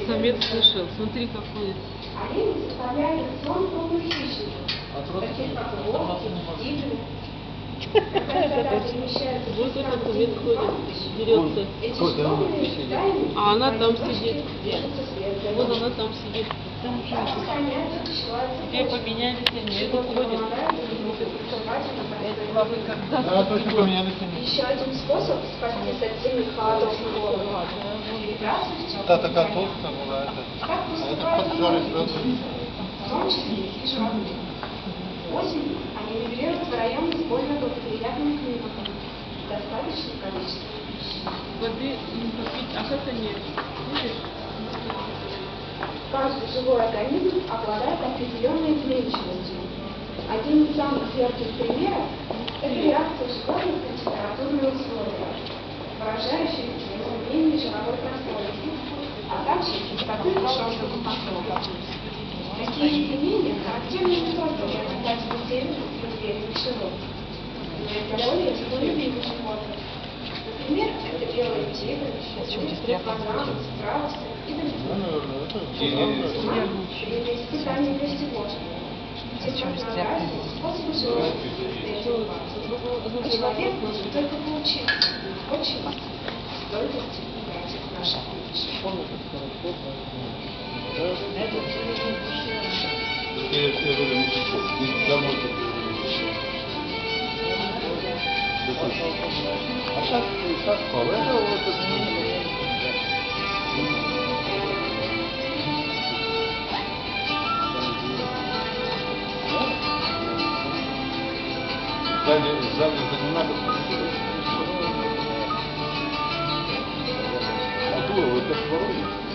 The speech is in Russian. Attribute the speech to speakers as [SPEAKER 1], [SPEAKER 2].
[SPEAKER 1] Самец слышал, смотри какой.
[SPEAKER 2] Они составляют рацион крупных хищников, таких как волки, тигры. Когда перемещаются
[SPEAKER 1] Вот этот самец ходит, дерется.
[SPEAKER 2] эти животные стаями
[SPEAKER 1] А она там сидит.
[SPEAKER 2] движутся следом.
[SPEAKER 1] Вот она там сидит.
[SPEAKER 2] Часто они отзываются
[SPEAKER 1] Теперь поменялись они, это ходит.
[SPEAKER 3] Да, точно поменялись они.
[SPEAKER 2] Еще один способ спастись от зимних холодов и голода – перебраться в теплые
[SPEAKER 3] Та такая
[SPEAKER 2] края.
[SPEAKER 3] толстая была, это.
[SPEAKER 2] Как
[SPEAKER 3] А это
[SPEAKER 2] поступают
[SPEAKER 3] поджарить
[SPEAKER 2] многие
[SPEAKER 3] сразу.
[SPEAKER 2] люди, в том числе и животные. Осенью они мигрируют в районы с более благоприятным климатом, достаточное количество пищи.
[SPEAKER 1] Воды попить, а как они? Видишь?
[SPEAKER 2] Каждый живой организм обладает определенной изменчивостью. Один из самых ярких примеров – это реакция животных на температурные условия, выражающиеся в изменении жировой прослойки, а также частоты кишечных потоков. Такие изменения характерны не только для обитателей северных и медведевых широт, но и для более используемых животных. Например, это белые тигры, фазаны, страусы и другие. При испытании достижения все разнообразные способы животных. Человек может только поучиться, очень стойкости против наших лучших.
[SPEAKER 3] А сейчас пол. Это вот сзади это не надо. А дура, вы так воруете?